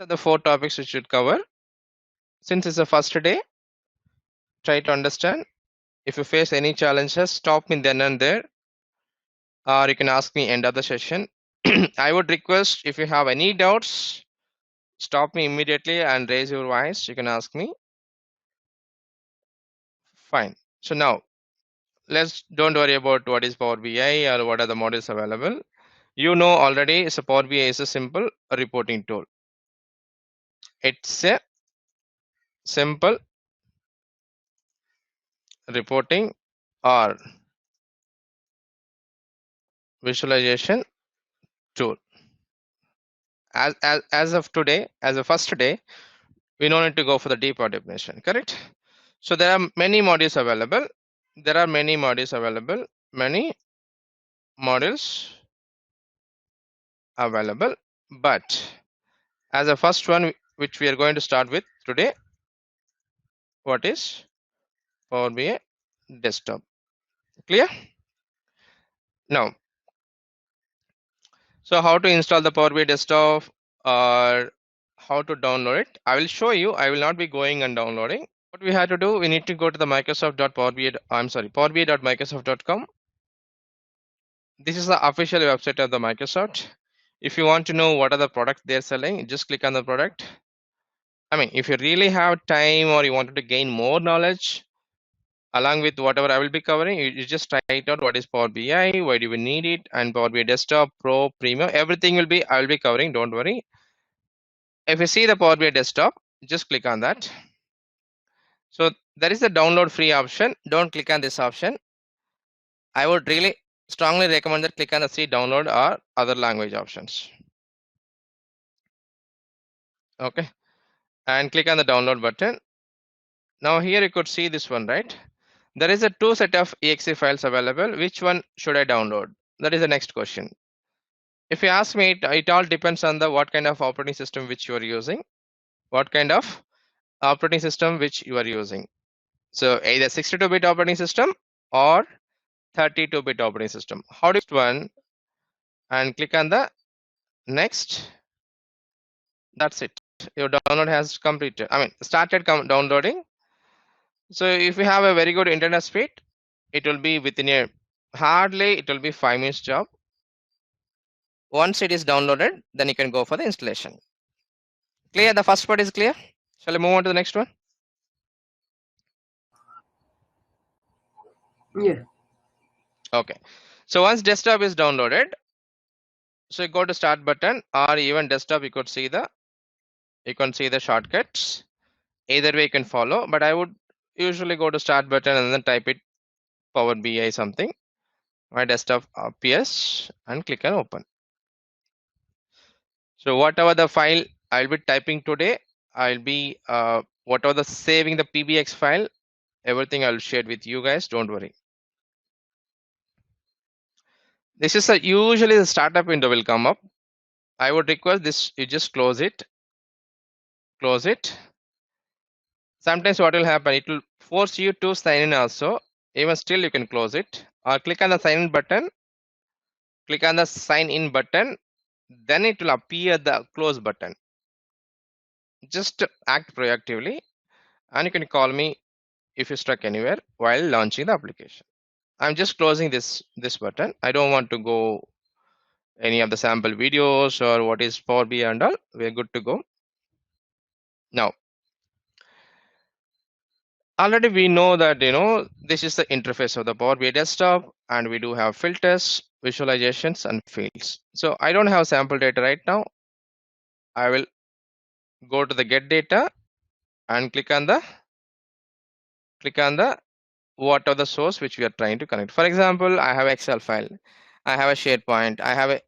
The 4 topics we should cover. Since it's the first day, try to understand. If you face any challenges, stop me then and there, or you can ask me end of the session. I would request if you have any doubts, stop me immediately and raise your voice. You can ask me. Fine. So now let's don't worry about what is Power BI or what are the models available. You know already, it's a Power BI is a simple reporting tool. It's a simple reporting or visualization tool. As of today, as a first day, we don't need to go for the deeper definition, correct? So there are many modules available. Many modules available. But as a first one, which we are going to start with today, what is Power BI desktop? Clear? Now, so how to install the Power BI desktop or how to download it? I will show you. I will not be going and downloading. What we have to do, we need to go to the powerbi.microsoft.com. This is the official website of the Microsoft. If you want to know what are the products they're selling, just click on the product. I mean, if you really have time or you wanted to gain more knowledge along with whatever I will be covering, you just write out what is Power BI, why do we need it, and Power BI Desktop, Pro, Premium, everything will be, I will be covering, don't worry. If you see the Power BI Desktop, just click on that. So there is the download free option. Don't click on this option. I would really strongly recommend that click on the see download or other language options. Okay, and click on the download button. Now here you could see this one, right? There is a 2 set of exe files available. Which one should I download? That is the next question. If you ask me, it all depends on the what kind of operating system which you are using. What kind of operating system which you are using. So either 62-bit operating system or 32-bit operating system. How do you one and click on the next? That's it. Your download has completed. I mean, started downloading. So if you have a very good internet speed, it will be within a hardly it will be 5 minutes job. Once it is downloaded, then you can go for the installation. Clear? The first part is clear. Shall I move on to the next one? Yeah. Okay. So once desktop is downloaded, so you go to start button or even desktop, you can see the shortcuts. Either way you can follow, but I would usually go to start button and then type it Power BI something. My desktop appears and click on open. So whatever the file I'll be typing today, I'll be whatever the saving the PBX file, everything I'll share with you guys. Don't worry. This is usually the startup window will come up. I would request this, you just close it. Close it. Sometimes what will happen, it will force you to sign in also. Even still you can close it or click on the sign in button. Click on the sign in button. Then it will appear the close button. Just act proactively and you can call me if you're stuck anywhere while launching the application. I'm just closing this button. I don't want to go any of the sample videos or what is Power BI and all. We're good to go. Now, already we know that this is the interface of the Power BI desktop, and we do have filters, visualizations, and fields. So I don't have sample data right now. I will go to the get data and click on the what are the source which we are trying to connect. For example, I have Excel file, I have a SharePoint, I have a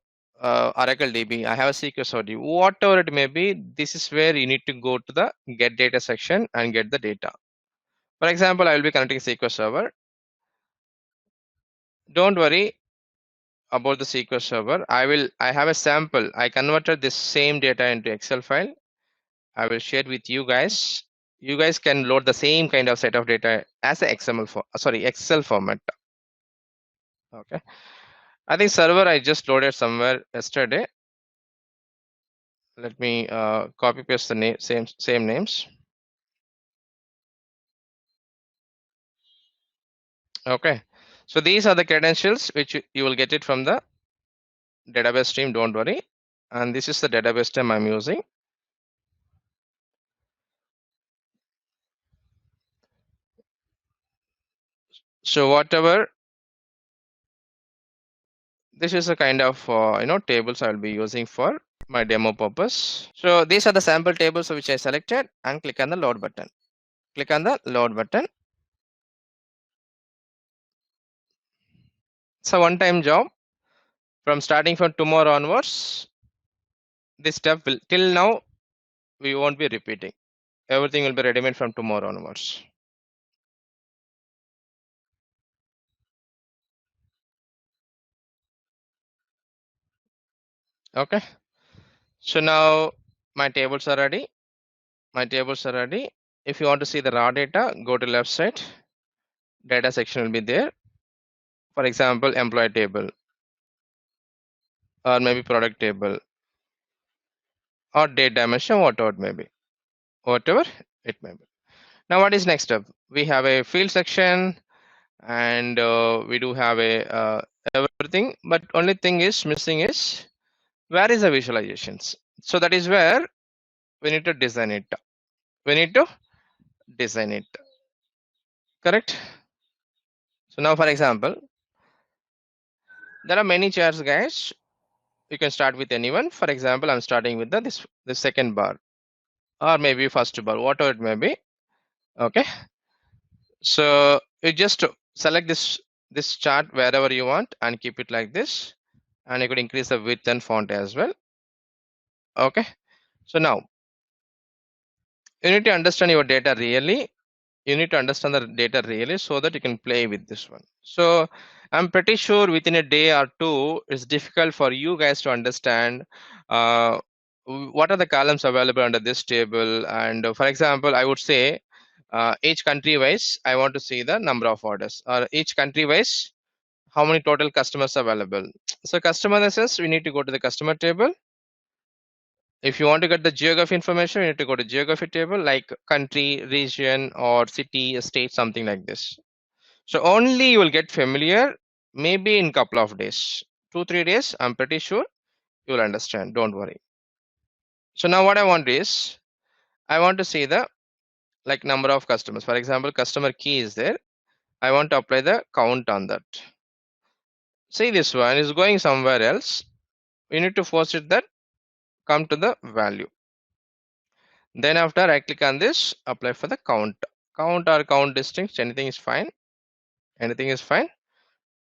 Oracle DB, I have a SQL Server, whatever it may be. This is where you need to go to the get data section and get the data. For example, I will be connecting SQL Server. Don't worry about the SQL Server. I have a sample. I converted this same data into Excel file. I will share with you guys. You guys can load the same kind of set of data as a Excel format. Okay. I think server I just loaded somewhere yesterday. Let me copy paste the name, same names. Okay, so these are the credentials which you will get it from the database stream, don't worry. And this is the database stream I'm using. So whatever, this is a kind of tables I'll be using for my demo purpose. So these are the sample tables which I selected, and click on the load button. Click on the load button. It's a one-time job. From starting from tomorrow onwards, this step will, till now we won't be repeating. Everything will be ready-made from tomorrow onwards. Okay. So now my tables are ready. My tables are ready. If you want to see the raw data, go to left side. Data section will be there. For example, employee table, or maybe product table, or date dimension, whatever it may be. Whatever it may be. Now what is next step? We have a field section, and we do have a everything, but only thing is missing is where is the visualizations. So that is where we need to design it. We need to design it. Correct? So now for example, there are many charts, guys. You can start with anyone. For example, I'm starting with the second bar, or maybe first bar, whatever it may be. Okay. So you just select this chart wherever you want and keep it like this, and you could increase the width and font as well. Okay. So now you need to understand your data really. You need to understand the data really so that you can play with this one. So I'm pretty sure within a day or two, it's difficult for you guys to understand what are the columns available under this table. And for example, I would say each country wise, I want to see the number of orders, or each country wise, how many total customers available. So customer analysis, we need to go to the customer table. If you want to get the geography information, you need to go to geography table, like country, region, or city, state, something like this. So only you will get familiar maybe in couple of days, 2-3 days. I'm pretty sure you will understand. Don't worry. So now what I want is, I want to see the like number of customers. For example, customer key is there. I want to apply the count on that. See, this one is going somewhere else. We need to force it that come to the value. Then after I click on this, apply for the count. Count or count distinct, anything is fine. Anything is fine.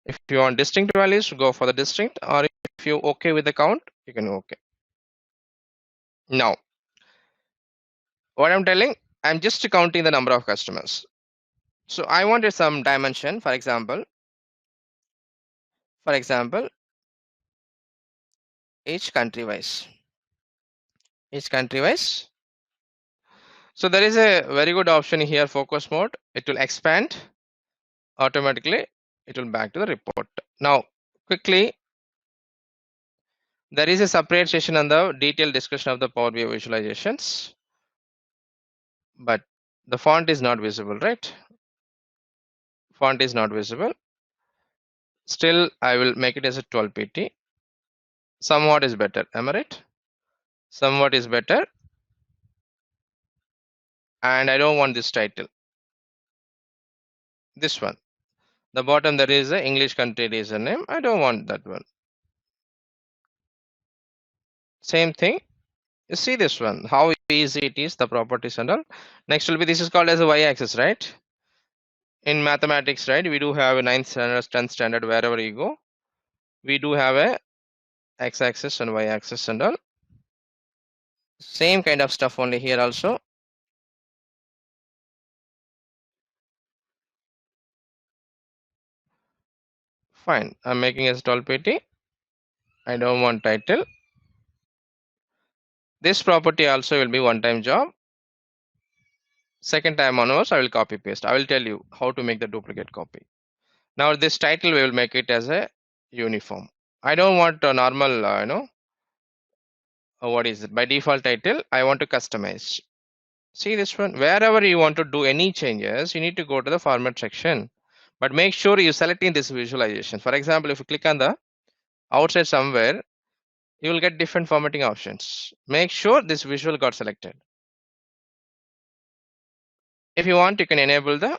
If you want distinct values, go for the distinct, or if you're okay with the count, you can okay. Now, what I'm telling, I'm just counting the number of customers. So I wanted some dimension, for example, each country wise. Each country wise. So there is a very good option here, focus mode. It will expand automatically. It will back to the report. Now, quickly, there is a separate session on the detailed discussion of the Power BI visualizations, but the font is not visible, right? Font is not visible. Still, I will make it as a 12 pt. Somewhat is better, am I right? Somewhat is better. And I don't want this title. This one. The bottom there is a English country region name. I don't want that one. Same thing. You see this one, how easy it is, the properties and all. Next will be, this is called as a y-axis, right? In mathematics, right, we do have a 9th standard, 10th standard, wherever you go. We do have a x-axis and y-axis and all. Same kind of stuff only here also. Fine, I'm making as 12 pt. I don't want title. This property also will be one-time job. Second time onwards, I will copy paste. I will tell you how to make the duplicate copy. Now this title, we will make it as a uniform. I don't want a normal, what is it? By default title, I want to customize. See this one, wherever you want to do any changes, you need to go to the format section, but make sure you selecting this visualization. For example, if you click on the outside somewhere, you will get different formatting options. Make sure this visual got selected. If you want, you can enable the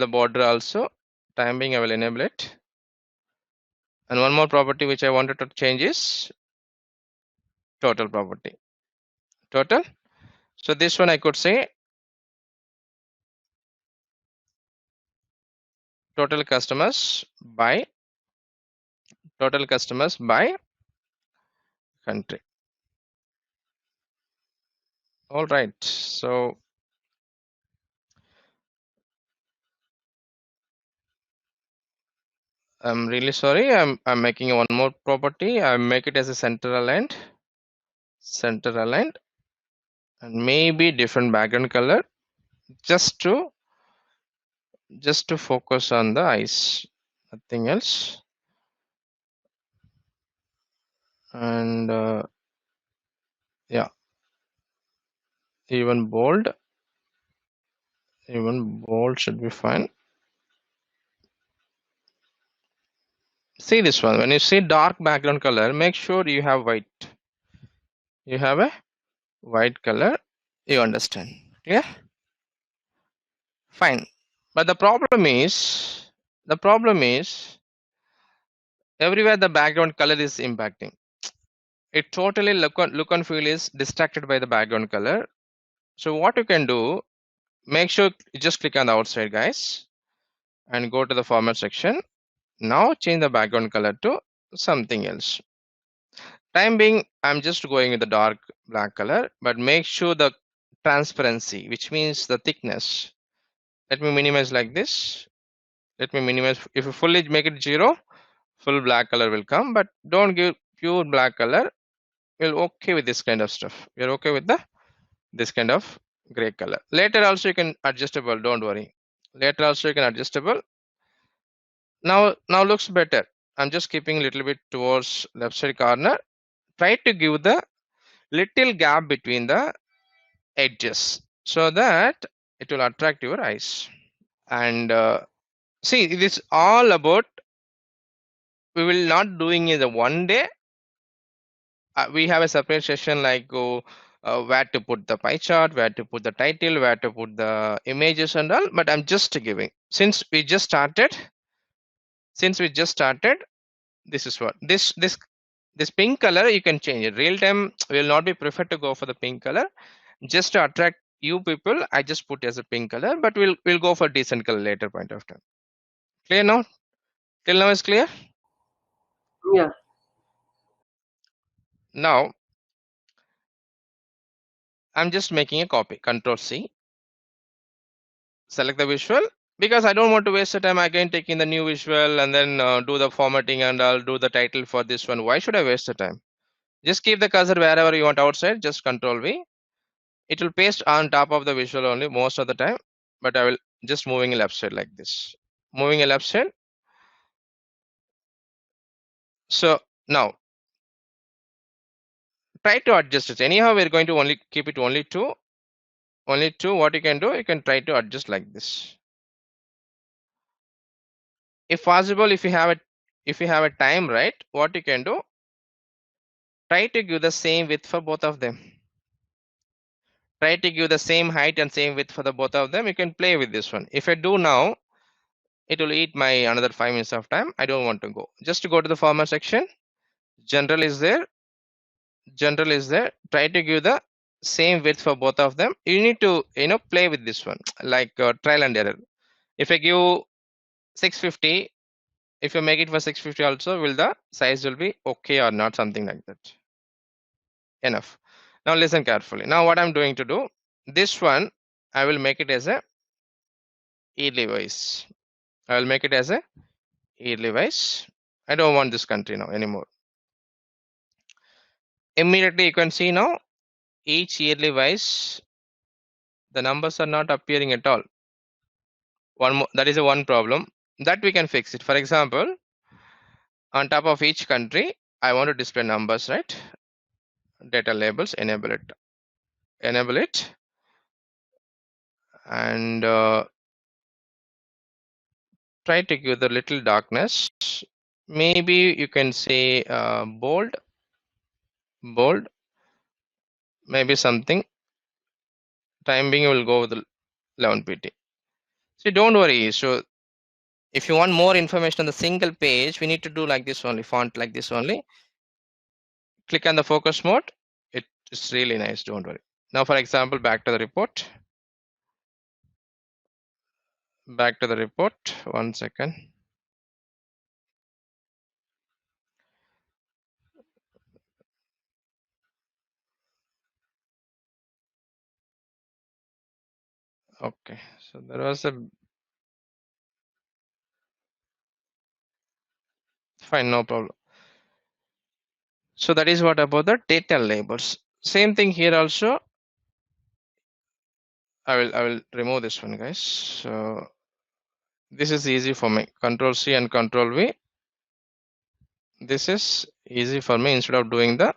border also. Time being, I will enable it. And one more property which I wanted to change is total property. Total. So this one I could say total customers by country. All right. So I'm really sorry. I'm making one more property. I make it as a center aligned, and maybe different background color, just to focus on the eyes, nothing else. And yeah, even bold should be fine. See this one, when you see dark background color, make sure you have white. You have a white color, you understand. Yeah, fine. But the problem is everywhere the background color is impacting. It totally look and feel is distracted by the background color. So what you can do, make sure you just click on the outside, guys, and go to the format section. Now change the background color to something else. Time being, I'm just going with the dark black color, but make sure the transparency, which means the thickness. Let me minimize like this. Let me minimize. If you fully make it 0, full black color will come, but don't give pure black color. You're okay with this kind of stuff. You're okay with this kind of gray color. Later also you can adjustable, don't worry. Later also you can adjustable. Now looks better. I'm just keeping a little bit towards left side corner. Try to give the little gap between the edges so that it will attract your eyes. And see, it is all about, we will not doing it one day. We have a separate session like where to put the pie chart, where to put the title, where to put the images and all, but I'm just giving, since we just started, this is what this pink color you can change it. Real time will not be preferred to go for the pink color. Just to attract you people, I just put as a pink color, but we'll go for decent color later point of time. Clear now? Till now is clear? Yeah. Now I'm just making a copy. Control C. Select the visual, because I don't want to waste the time again taking the new visual and then do the formatting and I'll do the title for this one. Why should I waste the time? Just keep the cursor wherever you want outside. Just Control V. It will paste on top of the visual only most of the time, but I will just moving left side like this. Moving a left side. So now try to adjust it. Anyhow, we're going to only keep it only two. Only two. What you can do, you can try to adjust like this. If possible, if you have a time, right, what you can do, try to give the same width for both of them. Try to give the same height and same width for the both of them. You can play with this one. If I do now, it will eat my another 5 minutes of time. I don't want to go. Just to go to the format section. General is there. Try to give the same width for both of them. You need to play with this one like trial and error. If I give 650, if you make it for 650 also, will the size will be okay or not, something like that. Enough. Now listen carefully. Now what I'm doing to do, this one I will make it as a yearly wise. I will make it as a yearly wise. I don't want this country now anymore. Immediately you can see now each yearly wise the numbers are not appearing at all. One more, that is a one problem that we can fix it. For example, on top of each country I want to display numbers, right? data labels, enable it, and try to give the little darkness. Maybe you can say bold, maybe something. Time being, will go with the 11 pt. So don't worry. So if you want more information on the single page, we need to do like this only, font like this only. Click on the focus mode. It's really nice, don't worry. Now, for example, back to the report. Back to the report, 1 second. Okay, so there was a, fine, no problem. So that is what about the data labels. Same thing here also. I will remove this one, guys. So this is easy for me. Control C and Control V. This is easy for me instead of doing the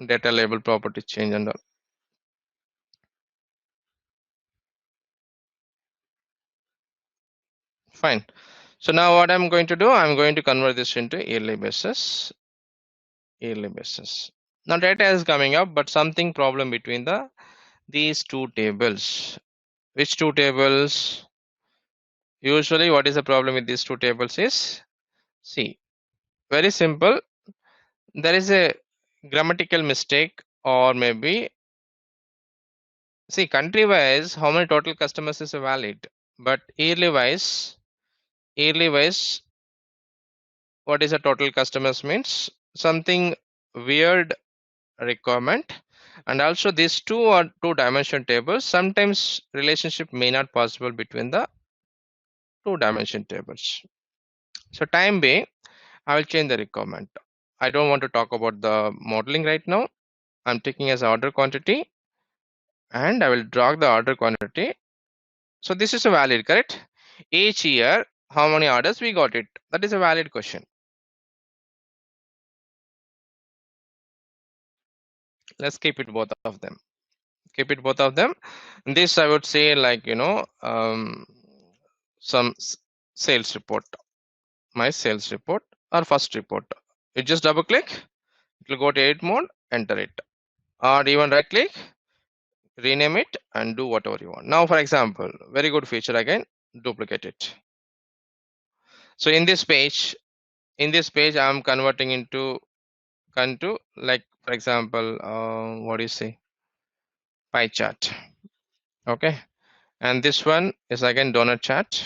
data label property change and all. Fine. So now what I'm going to do, I'm going to convert this into yearly basis. Yearly basis. Now data is coming up, but something problem between these two tables. Which two tables? Usually what is the problem with these two tables is, see, very simple. There is a grammatical mistake, or maybe, see, country wise, how many total customers is valid, but yearly wise, what is a total customers means something weird requirement. And also these two are two dimension tables. Sometimes relationship may not possible between the two dimension tables. So time being, I will change the requirement. I don't want to talk about the modeling right now. I'm taking as order quantity, and I will drag the order quantity. So this is a valid, correct? Each year, how many orders we got it? That is a valid question. Let's keep it both of them. Keep it both of them. This I would say, like, some sales report, my sales report or first report. You just double click, it will go to edit mode, enter it, or even right click, rename it, and do whatever you want. Now, for example, very good feature again, duplicate it. So in this page, I'm converting into like, for example, what do you say, pie chart. Okay, and this one is again donut chart.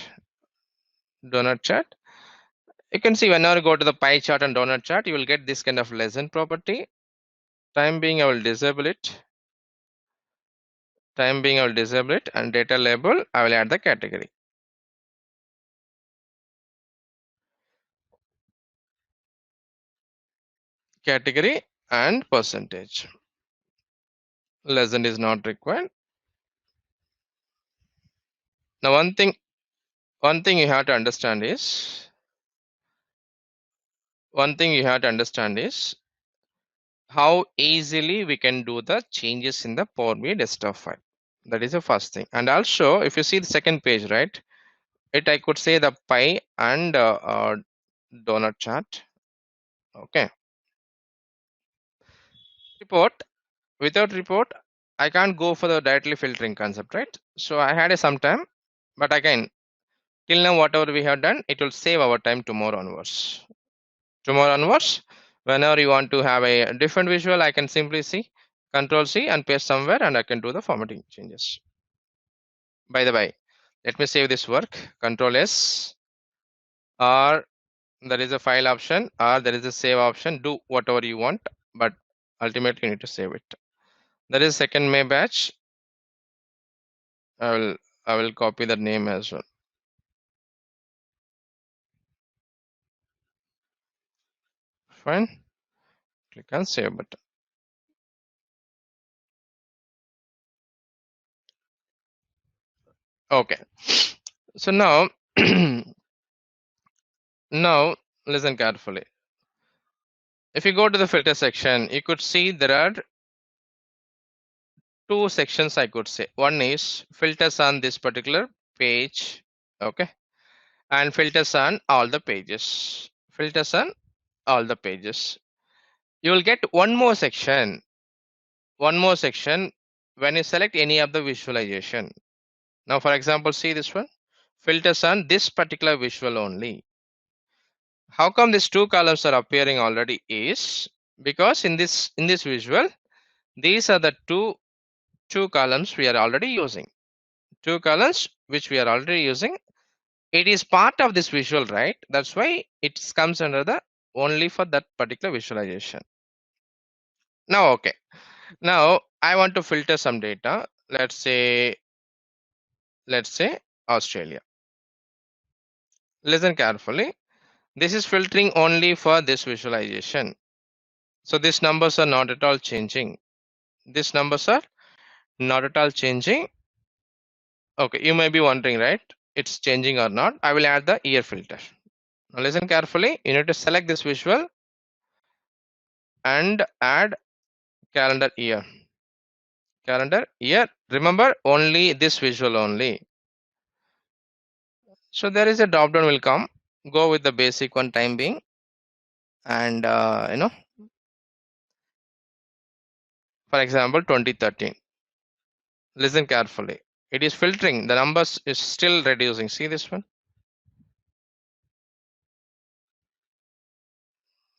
You can see whenever you go to the pie chart and donut chart, you will get this kind of legend property. Time being, I will disable it. And data label, I will add the category. Category and percentage. Legend is not required. Now one thing you have to understand is, how easily we can do the changes in the Power BI desktop file. That is the first thing. And also, if you see the second page, right, I could say the pie and donut chart. Okay. Report, without report, I can't go for the directly filtering concept, right? So I had some time, but again, till now, whatever we have done, it will save our time tomorrow onwards. Whenever you want to have a different visual, I can simply see Control C and paste somewhere, and I can do the formatting changes. By the way, let me save this work. Control S, or there is a file option, or there is a save option. Do whatever you want, but ultimately you need to save it. There is second May batch. I will copy the name as well. Fine. Click on save button. Okay. So now, now listen carefully. If you go to the filter section, you could see there are two sections, I could say. One is filters on this particular page, okay, and filters on all the pages. Filters on all the pages. You will get one more section when you select any of the visualization. Now, for example, see this one, filters on this particular visual only. How come these two columns are appearing already is because in this visual, these are the two columns we are already using. Two columns which we are already using. It is part of this visual, right? That's why it comes under the only for that particular visualization. Now, okay. Now I want to filter some data. Let's say Australia. Listen carefully. This is filtering only for this visualization. So these numbers are not at all changing. These numbers are not at all changing. Okay, you may be wondering, right? It's changing or not. I will add the year filter. Now listen carefully. You need to select this visual and add calendar year. Calendar year. Remember only this visual only. So there is a drop down will come. Go with the basic one time being, and for example 2013. Listen carefully. It is filtering. The numbers is still reducing. See this one?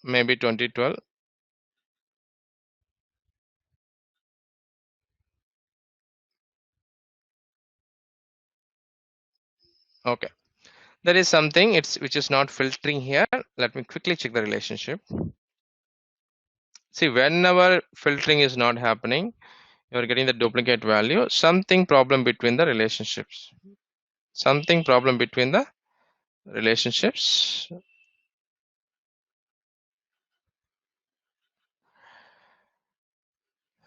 Maybe 2012. Okay. There is something which is not filtering here. Let me quickly check the relationship. See, whenever filtering is not happening, you're getting the duplicate value. Something problem between the relationships. Something problem between the relationships.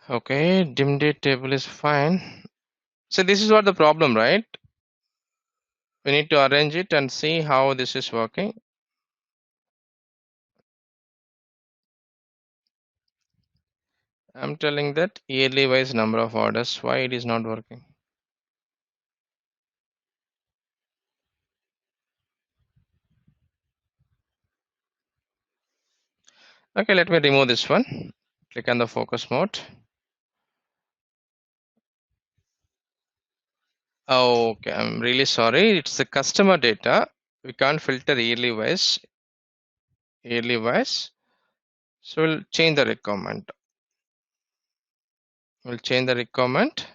Okay, dim date table is fine. So this is what the problem, right? We need to arrange it and see how this is working. I'm telling that yearly wise number of orders, why it is not working. Okay, let me remove this one. Click on the focus mode. Okay, I'm really sorry. It's the customer data. We can't filter yearly wise. Yearly wise. So we'll change the requirement. We'll change the requirement.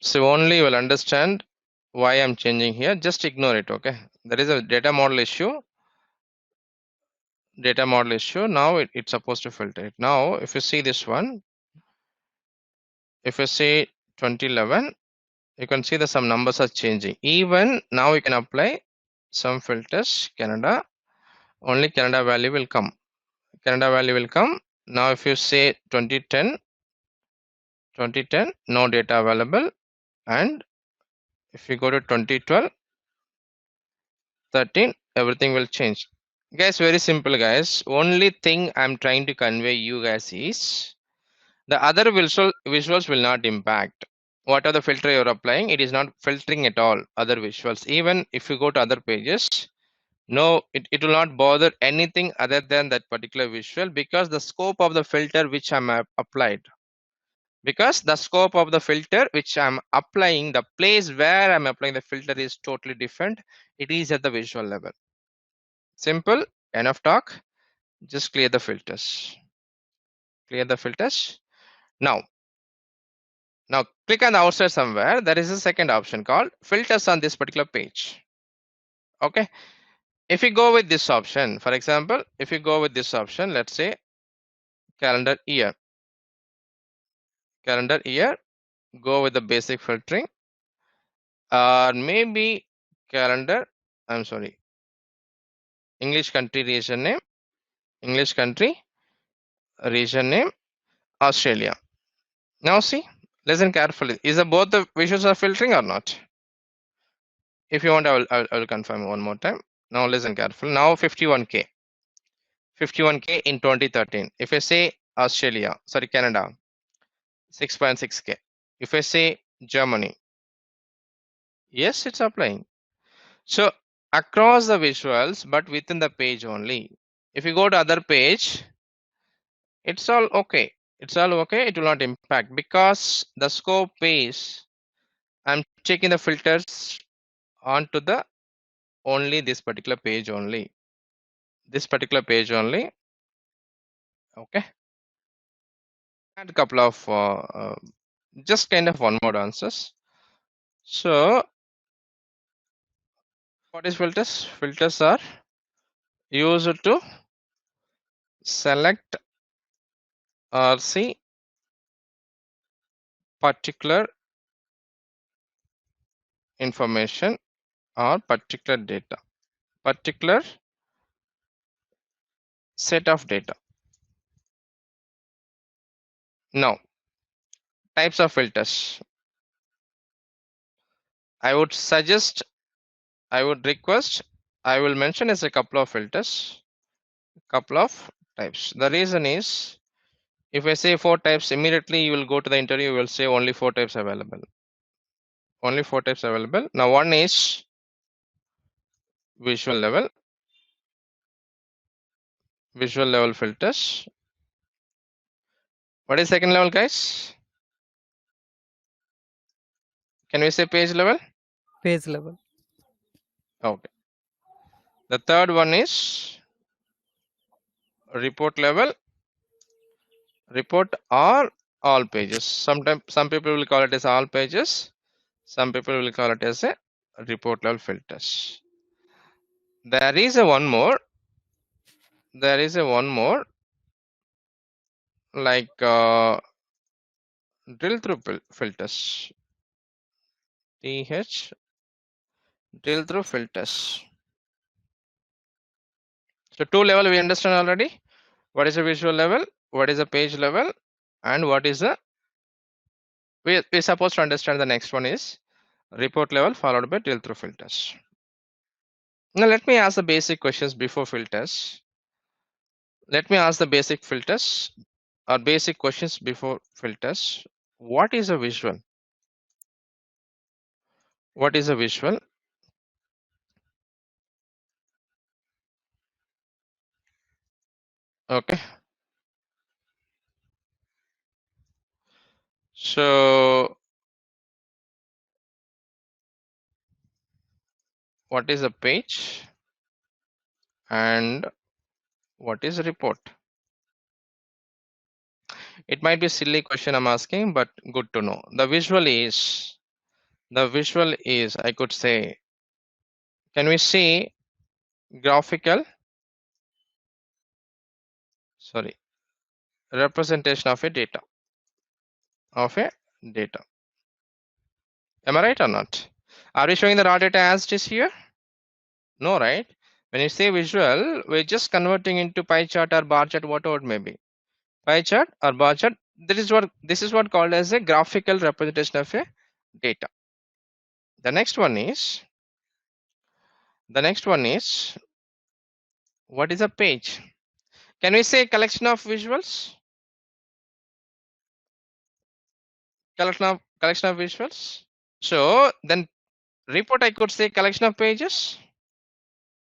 So only you will understand why I'm changing here. Just ignore it, okay? There is a data model issue. Data model issue. Now it's supposed to filter it. Now, if you see this one, if you say 2011, you can see that some numbers are changing. Even now you can apply some filters. Canada, only Canada value will come. Canada value will come. Now if you say 2010, no data available. And if you go to 2012, 13, everything will change. Guys, very simple guys. Only thing I'm trying to convey you guys is the other visuals will not impact. What are the filter you're applying? It is not filtering at all other visuals. Even if you go to other pages, no, it will not bother anything other than that particular visual because the scope of the filter which I'm applied. Because the scope of the filter which I'm applying, the place where I'm applying the filter is totally different. It is at the visual level. Simple, enough talk. Just clear the filters. Clear the filters. Now click on the outside somewhere. There is a second option called filters on this particular page. Okay. If you go with this option, for example, if you go with this option, let's say calendar year, go with the basic filtering, or maybe calendar, I'm sorry, English country region name, English country region name, Australia. Now see, listen carefully. Is the both the visuals are filtering or not? If you want, I will confirm one more time. Now listen carefully. Now 51K. 51K in 2013. If I say Australia, sorry, Canada, 6.6K. If I say Germany, yes, it's applying. So across the visuals, but within the page only. If you go to other page, it's all okay. It's all okay. It will not impact because the scope is I'm checking the filters onto the only this particular page only. This particular page only. Okay. And a couple of just kind of one more answers. So what is filters? Filters are used to select or see particular information or particular data, particular set of data. Now, types of filters. I would suggest, I would request, I will mention as a couple of filters, couple of types. The reason is, if I say 4 types, immediately you will go to the interview, you will say only 4 types available. Only 4 types available. Now, one is visual level. Visual level filters. What is second level, guys? Can we say page level? Page level. Okay. The third one is report level. Report or all pages. Sometimes some people will call it as all pages. Some people will call it as a report level filters. There is a one more. There is a one more like drill through filters. TH drill through filters. So 2 level we understand already. What is a visual level? What is a page level? And what is the we're supposed to understand the next one is report level followed by drill through filters. Now let me ask the basic questions before filters. Let me ask the basic filters or basic questions before filters. What is a visual? What is a visual? Okay. So what is a page and what is a report? It might be a silly question I'm asking, but good to know. The visual is, I could say, can we see graphical, sorry, representation of a data, of a data. Am I right or not? Are we showing the raw data as it is here? No, right? When you say visual, we're just converting into pie chart or bar chart, whatever it may be. Pie chart or bar chart. This is what called as a graphical representation of a data. The next one is what is a page? Can we say collection of visuals? Collection of visuals. So then report I could say collection of pages.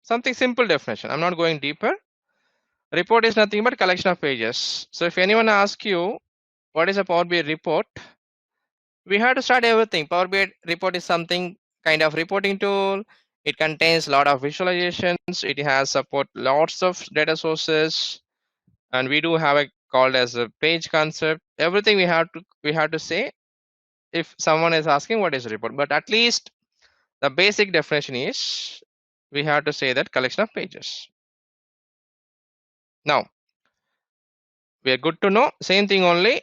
Something simple definition. I'm not going deeper. Report is nothing but collection of pages. So if anyone asks you what is a Power BI report, we have to start everything. Power BI report is something kind of reporting tool. It contains a lot of visualizations. It has support lots of data sources, and we do have a called as a page concept. Everything we have to say if someone is asking what is a report. But at least the basic definition is we have to say that collection of pages. Now we are good to know. Same thing only.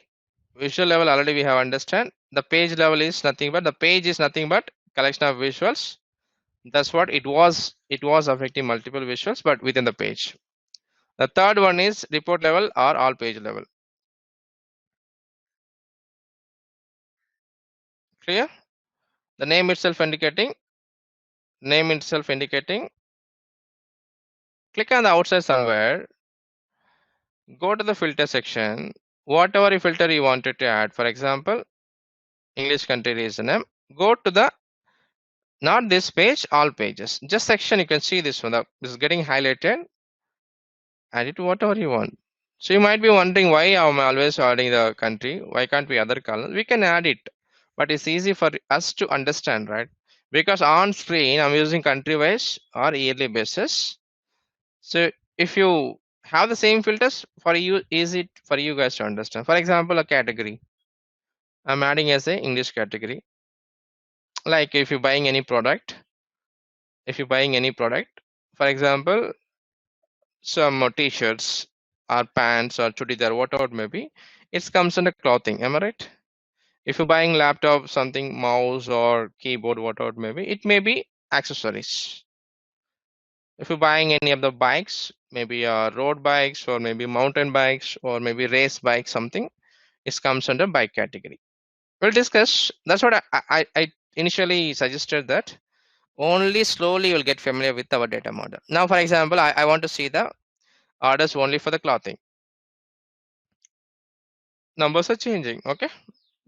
Visual level already we have understand. The page level is nothing but collection of visuals. That's what it was. It was affecting multiple visuals, but within the page. The third one is report level or all page level. Clear? The name itself indicating click on the outside somewhere, go to the filter section, whatever filter you wanted to add. For example, English country region name. Go to the, not this page, all pages. Just section, you can see this one. This is getting highlighted. Add it to whatever you want. So you might be wondering why I'm always adding the country. Why can't we other columns? We can add it, but it's easy for us to understand, right? Because on screen I'm using country wise or yearly basis. So if you have the same filters for you, easy for you guys to understand. For example, a category. I'm adding as a English category. Like if you're buying any product, for example, some t-shirts or pants or chudidar, whatever it may be, it comes under clothing. Am I right? If you're buying laptop, something, mouse or keyboard, whatever it may be accessories. If you're buying any of the bikes, maybe road bikes or maybe mountain bikes or maybe race bikes, something, it comes under bike category. We'll discuss. That's what I initially suggested, that only slowly you'll get familiar with our data model. Now, for example, I want to see the orders only for the clothing. Numbers are changing. Okay,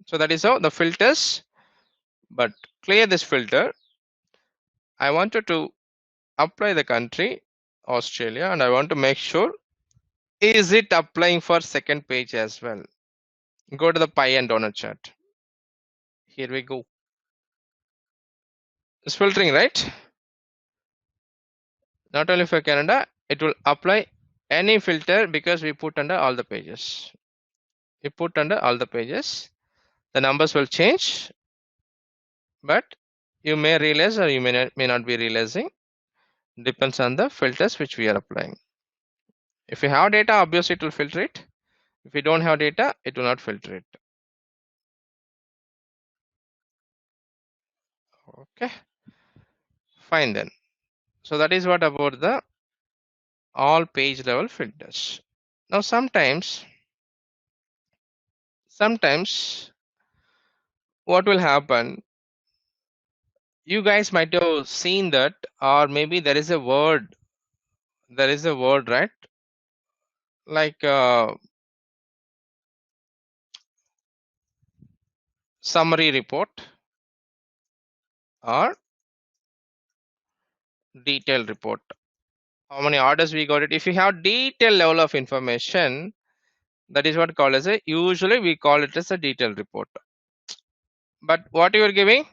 so that is how the filters. But clear this filter. I wanted to apply the country Australia, and I want to make sure is it applying for second page as well. Go to the pie and donut chart. Here we go. It's filtering, right? Not only for Canada, it will apply any filter because we put under all the pages. We put under all the pages. The numbers will change, but you may realize or you may not be realizing. Depends on the filters which we are applying. If you have data, obviously it will filter it. If you don't have data, it will not filter it. Okay, fine then. So that is what about the all page level filters. Now sometimes what will happen, you guys might have seen that, or maybe there is a word, right? Like summary report or detailed report. How many orders we got it? If you have detailed level of information, that is what called as a, usually we call it as a detailed report. But what you are giving,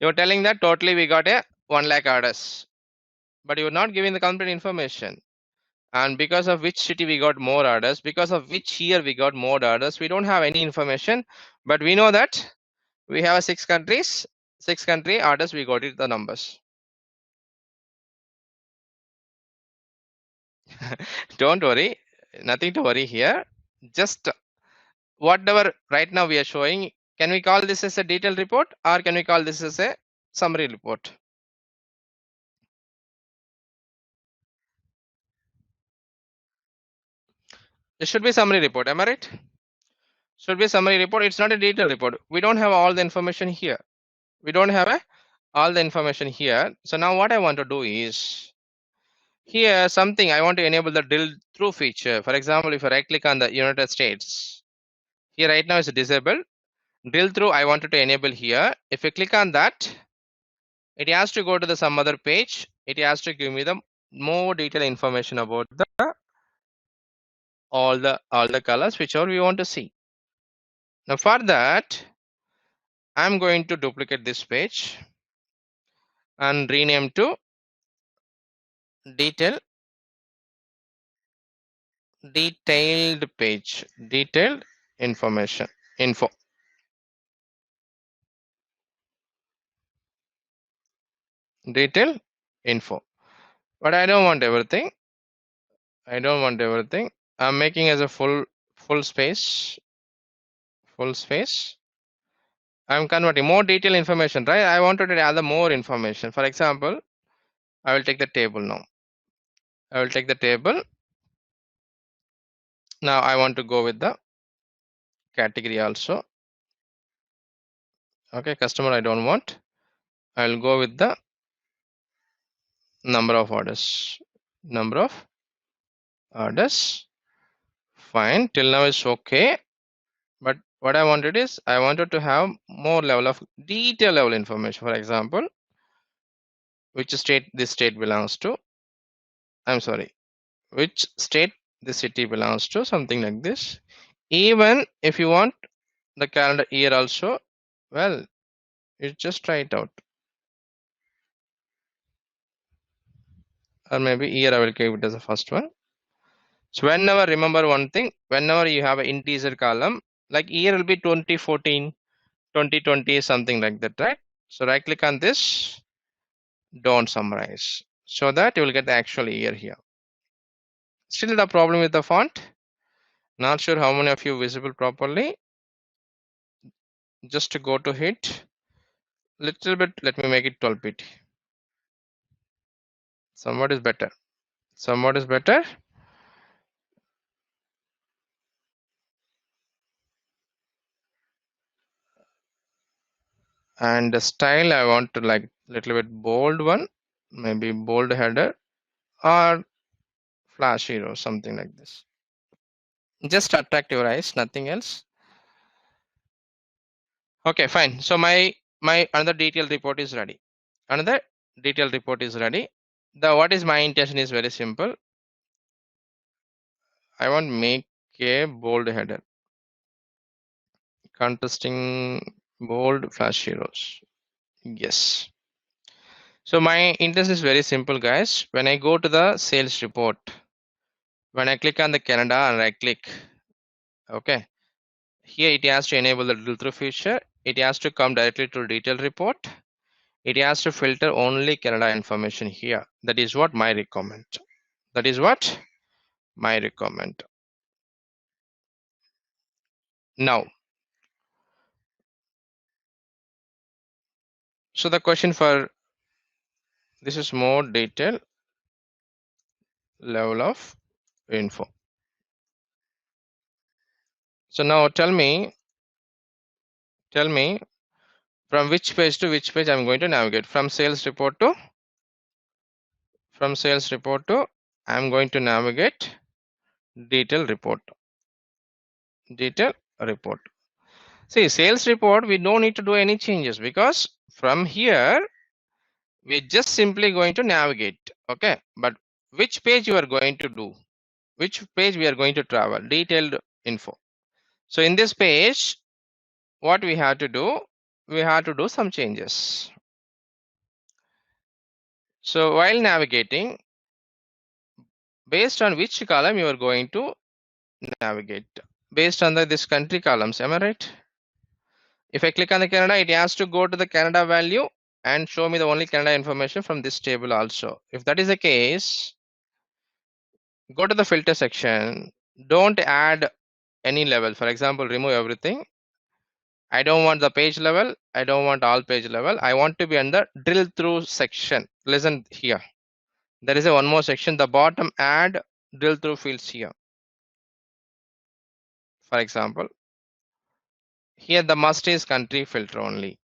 you're telling that totally we got a 1 lakh orders, but you're not giving the complete information. And because of which city we got more orders, because of which year we got more orders, we don't have any information. But we know that we have 6 countries, 6 country orders, we got it the numbers. Don't worry, nothing to worry here. Just whatever right now we are showing, can we call this as a detailed report or can we call this as a summary report? It should be summary report, am I right? Should be summary report. It's not a detailed report. We don't have all the information here. We don't have all the information here. So now what I want to do is, here something I want to enable the drill through feature. For example, if I right click on the United States, here right now is disabled. Drill through I wanted to enable here. If you click on that, it has to go to the some other page. It has to give me the more detailed information about the all the colors whichever we want to see. Now for that, I'm going to duplicate this page and rename to detailed page, detailed information, info. Detailed info. But I don't want everything. I'm making as a full space. I'm converting more detailed information, right? I wanted to add more information. For example, I will take the table now. Now I want to go with the category also. Okay, customer I don't want. I'll go with the number of orders. orders. Fine, till now is okay. But what I wanted is, I wanted to have more level of detail level information. For example, which state this state belongs to. I'm sorry, which state the city belongs to, something like this. Even if you want the calendar year also, well, you just try it out. Or maybe year I will give it as the first one. So whenever, remember one thing, whenever you have an integer column, like year will be 2014, 2020, something like that, right? So right click on this, don't summarize, so that you will get the actual year here. Still the problem with the font. Not sure how many of you visible properly. Just to go to hit little bit, let me make it 12 bit. Somewhat is better. Somewhat is better. And the style I want to like little bit bold one, maybe bold header or flashy or something like this. Just attract your eyes, nothing else. Okay, fine. So my another detailed report is ready. Another detailed report is ready. The what is my intention is very simple. I want make a bold header, contrasting bold flash heroes. Yes. So my intention is very simple, guys. When I go to the sales report, when I click on the Canada and right click, okay, here it has to enable the drill through feature. It has to come directly to detailed report. It has to filter only Canada information here. That is what my recommend. That is what my recommend. Now, so the question for this is more detailed level of info. So now tell me from which page to which page I'm going to navigate. From sales report to I'm going to navigate detail report. Detail report. See, sales report, we don't need to do any changes because from here we're just simply going to navigate. Okay, but which page you are going to do, which page we are going to travel, detailed info. So in this page, what we have to do, we have to do some changes. So while navigating, based on which column you are going to navigate, based on this country columns, am I right? If I click on the Canada, it has to go to the Canada value and show me the only Canada information from this table also. If that is the case, go to the filter section. Don't add any level. For example, remove everything. I don't want the page level. I don't want all page level. I want to be on the drill through section. Listen here. There is a one more section. The bottom, add drill through fields here. For example, here the must is country filter only.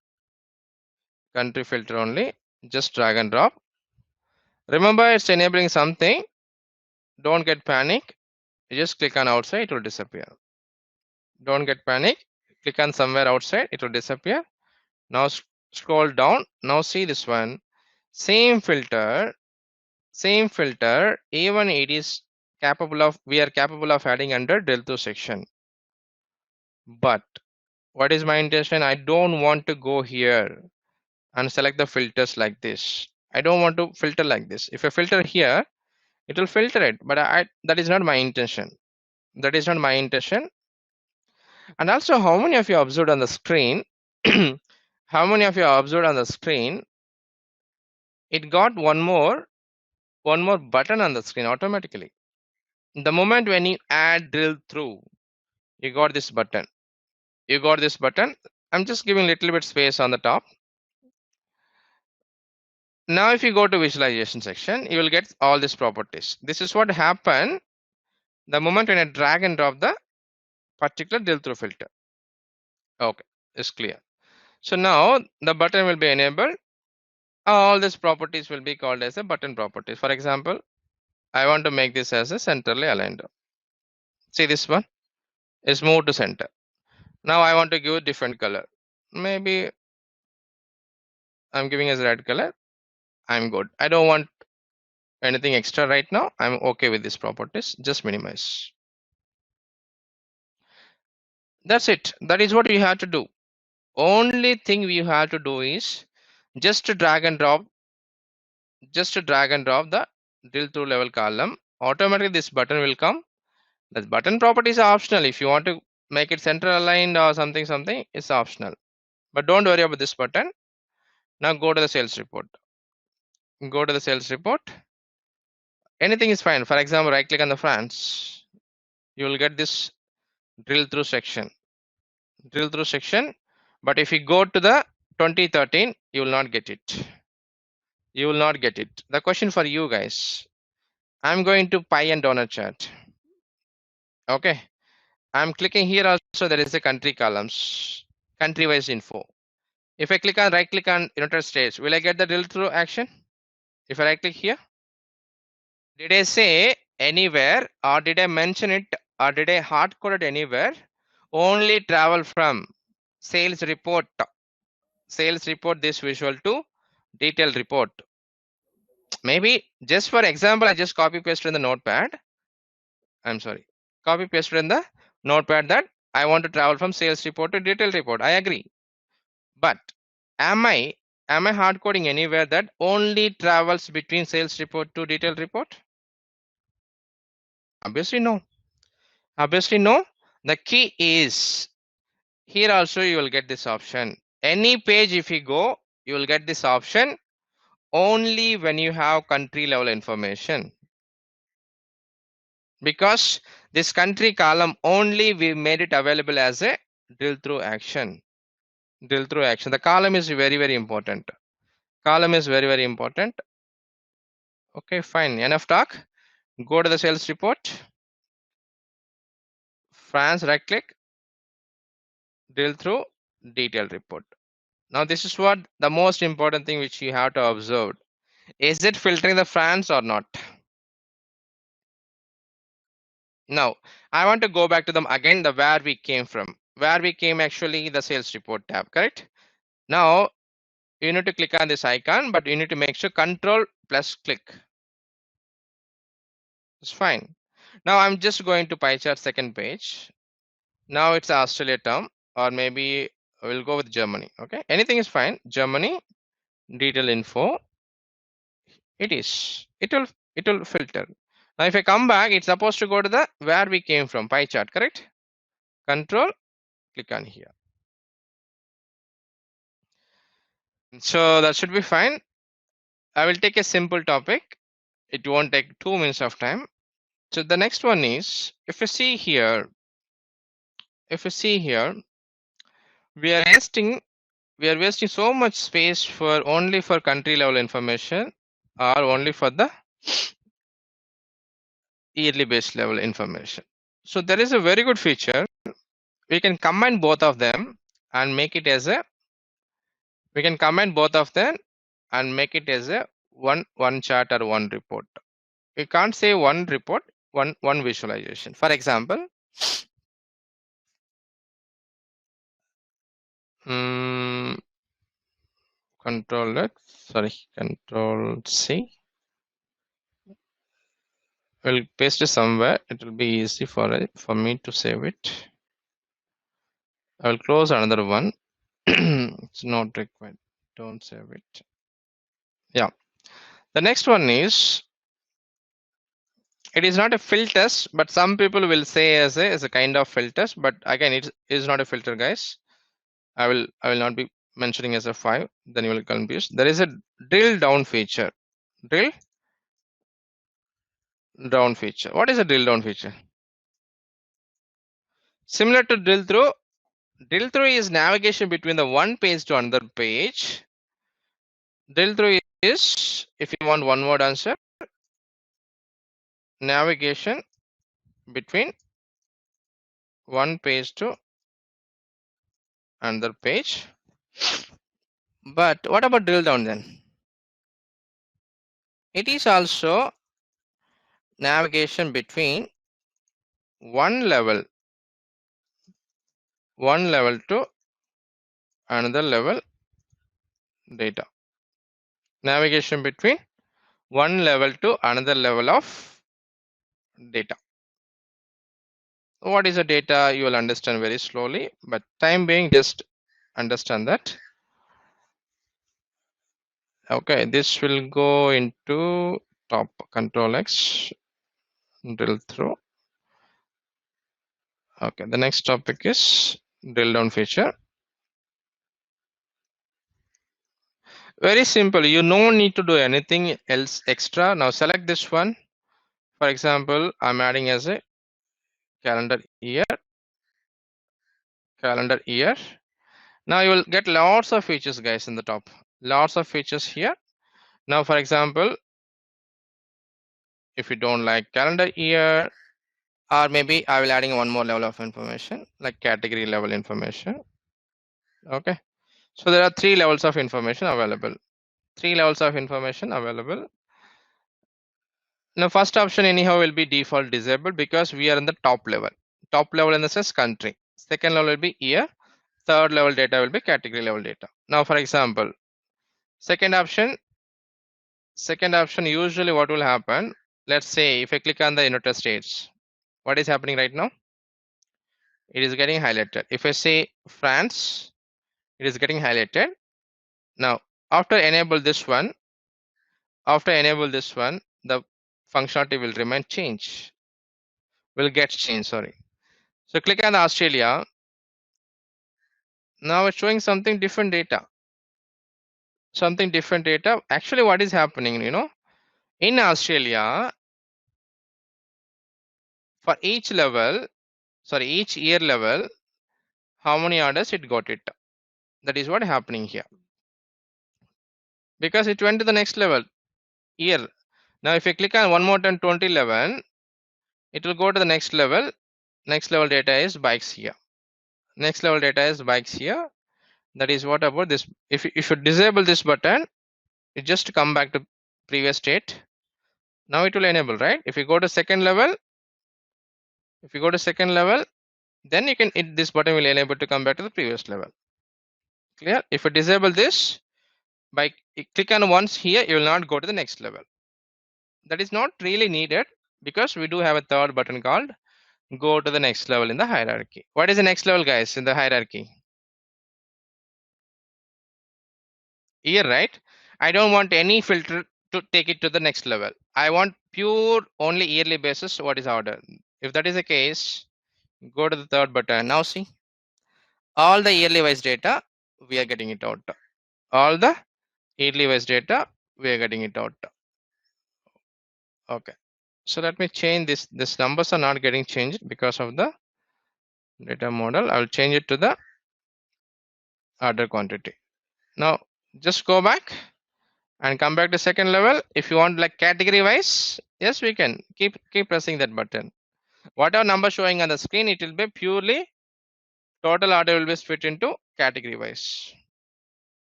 Country filter only. Just drag and drop. Remember, it's enabling something. Don't get panic. You just click on outside, it will disappear. Don't get panic. Click on somewhere outside, it will disappear. Now scroll down. Now see this one. Same filter. Even it is capable of, we are capable of adding under drill through section. But what is my intention? I don't want to go here and select the filters like this. I don't want to filter like this. If I filter here, it will filter it, but that is not my intention. That is not my intention. And also, how many of you observed on the screen? How many of you observed on the screen? It got one more button on the screen automatically. The moment when you add drill through, you got this button. You got this button. I'm just giving a little bit space on the top. Now, if you go to visualization section, you will get all these properties. This is what happened the moment when I drag and drop the particular drill through filter. Okay, it's clear. So now the button will be enabled. All these properties will be called as a button properties. For example, I want to make this as a centrally aligned. See, this one is moved to center. Now I want to give a different color. Maybe I'm giving as red color. I'm good. I don't want anything extra right now. I'm okay with these properties. Just minimize. That's it. That is what we have to do. Only thing we have to do is just to drag and drop the drill through level column. Automatically this button will come. The button properties are optional. If you want to make it center aligned or something, it's optional. But don't worry about this button. Now go to the sales report. Go to the sales report. Anything is fine. For example, right click on the France. You will get this drill through section. But if you go to the 2013, you will not get it. The question for you guys, I'm going to pie and donut chart. Okay, I'm clicking here also. There is a country columns, country wise info. If I right click on United States, will I get the drill through action? If I right click here, did I say anywhere, or did I mention it, or did I hard code it anywhere? Only travel from sales report this visual to detailed report. Maybe just for example, I just copy pasted in the notepad. I'm sorry, copy pasted in the notepad that I want to travel from sales report to detailed report. I agree. But am I hard coding anywhere that only travels between sales report to detailed report? Obviously no. The key is here also you will get this option. Any page if you go, you will get this option only when you have country level information. Because this country column only we made it available as a drill through action. The column is very important. Okay, fine. Enough talk. Go to the sales report. France, right click, drill through detailed report. Now this is what the most important thing which you have to observe. Is it filtering the France or not? Now I want to go back to them again, the where we came from. Where we came actually the sales report tab, correct? Now you need to click on this icon, but you need to make sure control plus click. It's fine. Now I'm just going to pie chart second page. Now it's Australia term, or maybe we'll go with Germany. Okay, anything is fine. Germany, detail info. It will filter. Now if I come back, it's supposed to go to the where we came from pie chart, correct? Control, click on here. So that should be fine. I will take a simple topic. It won't take 2 minutes of time. So the next one is, if you see here, we are wasting so much space for only for country level information or only for the yearly based level information. So there is a very good feature. We can combine both of them and make it as a one chart or one report. We can't say one report, one visualization. For example, control C. We'll paste it somewhere. It will be easy for me to save it. I will close another one. It's not required. Don't save it. Yeah. The next one is, it is not a filters, but some people will say as a kind of filters, but again it is not a filter, guys. I will not be mentioning as a 5, then you will confuse. There is a drill down feature. What is a drill down feature? Similar to drill through is navigation between the one page to another page. Drill through is, if you want one word answer, navigation between one page to another page. But what about drill down then? It is also navigation between one level to another level data. Navigation between one level to another level of data. What is the data? You will understand very slowly, but time being, just understand that. Okay, this will go into top Control X, drill through. Okay, the next topic is drill down feature. Very simple. You don't need to do anything else extra. Now select this one. For example, I'm adding as a calendar year. Now you will get lots of features, guys, in the top. Lots of features here. Now, for example, if you don't like calendar year, or maybe I will adding one more level of information, like category level information. Okay. So there are 3 levels of information available. 3 levels of information available. Now, first option anyhow will be default disabled because we are in the top level. Top level in the sense country. Second level will be year. Third level data will be category level data. Now, for example, second option usually what will happen, let's say if I click on the United States, what is happening right now? It is getting highlighted. If I say France, it is getting highlighted. Now, after enable this one, the functionality will remain changed. Will get changed, sorry. So click on Australia. Now it's showing something different data. Actually, what is happening, in Australia, for each year level, how many orders it got it. That is what happening here. Because it went to the next level, year. Now if you click on one more time 2011, it will go to the next level. Next level data is bikes here. That is what about this. If you disable this button, it just come back to previous state. Now it will enable, right? If you go to second level, then you can hit this button will enable to come back to the previous level. Clear? If you disable this, by click on once here, you will not go to the next level. That is not really needed because we do have a third button called go to the next level in the hierarchy. What is the next level, guys, in the hierarchy? Here, right? I don't want any filter to take it to the next level. I want pure only yearly basis what is ordered. If that is the case, go to the third button. Now see, all the yearly wise data, we are getting it out. All the yearly wise data, we are getting it out. Okay. So let me change this. These numbers are not getting changed because of the data model. I will change it to the order quantity. Now just go back and come back to second level. If you want like category wise, yes, we can keep pressing that button. Whatever number showing on the screen, it will be purely total order will be split into category wise.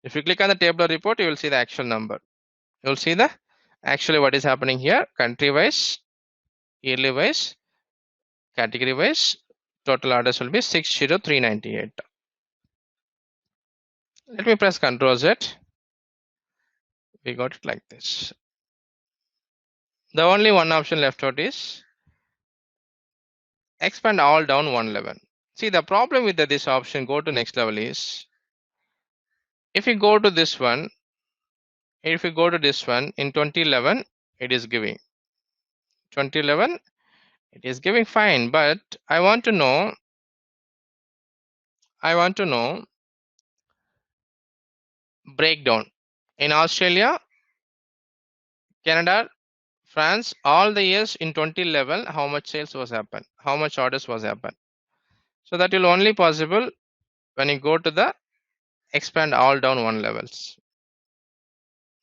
If you click on the table report, you will see the actual number. You will see the actually what is happening here, country wise, yearly wise, category wise, total orders will be 60398. Let me press Ctrl Z. We got it like this. The only one option left out is expand all down one level. See, the problem with this option go to next level is if you go to this one, in 2011, it is giving 2011, it is giving fine, but I want to know breakdown in Australia, Canada, France, all the years in 2011, how much sales was happened, how much orders was happened. So that will only possible when you go to the expand all down one levels.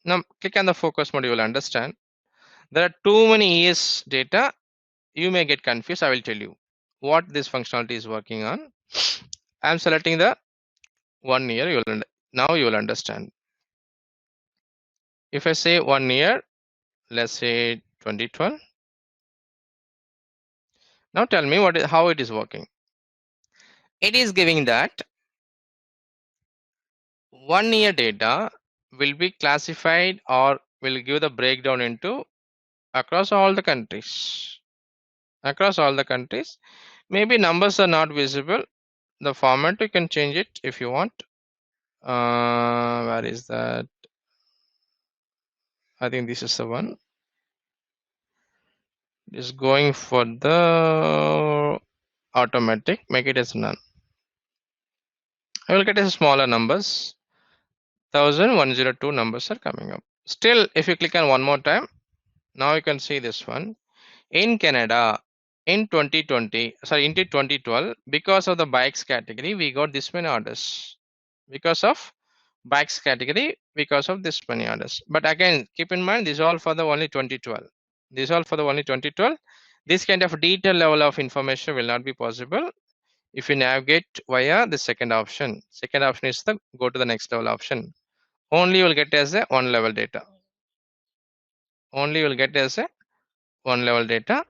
Now click on the focus mode, you will understand. There are too many years data. You may get confused. I will tell you what this functionality is working on. I'm selecting the 1 year. Now you will understand. If I say 1 year, let's say 2012. Now tell me how it is working. It is giving that 1 year data will be classified or will give the breakdown into across all the countries. Across all the countries. Maybe numbers are not visible. The format you can change it if you want. Where is that? I think this is the one. Is going for the automatic. Make it as none. I will get as smaller numbers. 1102 numbers are coming up. Still, if you click on one more time, now you can see this one. In Canada, in 2020, sorry, into 2012, because of the bikes category, we got this many orders. Because of bikes category, because of this many orders. But again, keep in mind, this is all for the only 2012. This is all for the only 2012. This kind of detailed level of information will not be possible if you navigate via the second option. Second option is the go to the next level option. Only you will get as a one level data. Only you will get as a one level data.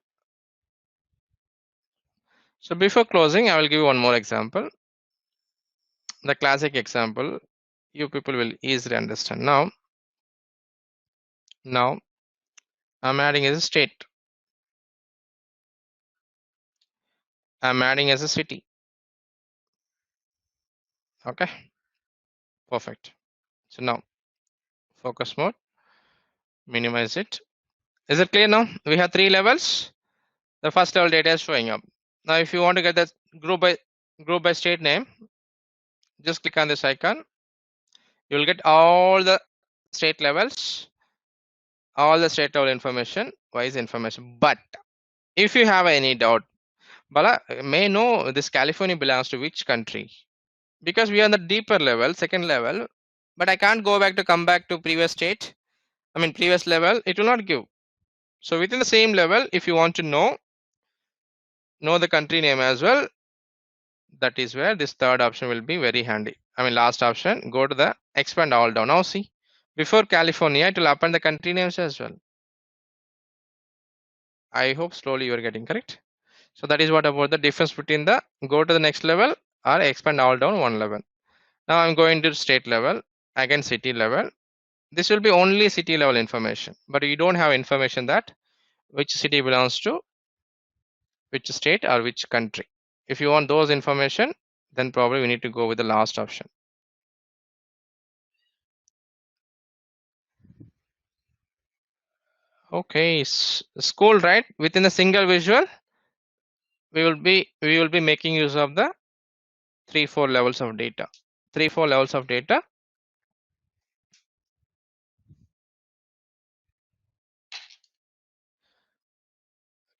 So before closing, I will give you one more example. The classic example, you people will easily understand. Now I'm adding as a state. I'm adding as a city. Okay, perfect. So now focus mode, minimize it. Is it clear now? We have three levels. The first level data is showing up. Now if you want to get that group by state name, just click on this icon. You will get all the state levels, all the state level information, wise information. But if you have any doubt, Bala, may know this California belongs to which country? Because we are on the deeper level, second level, but I can't go back to come back to previous state. I mean previous level, it will not give. So within the same level, if you want to know the country name as well, that is where this third option will be very handy. I mean last option, go to the expand all down. Now see, before California, it will append the country names as well. I hope slowly you are getting correct. So that is what about the difference between the go to the next level or expand all down one level. Now I'm going to state level, again city level. This will be only city level information, but you don't have information that which city belongs to which state or which country. If you want those information, then probably we need to go with the last option. Okay, school, right? Within a single visual, we will be making use of the 3-4 levels of data. 3-4 levels of data.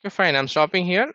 Okay, fine. I'm stopping here.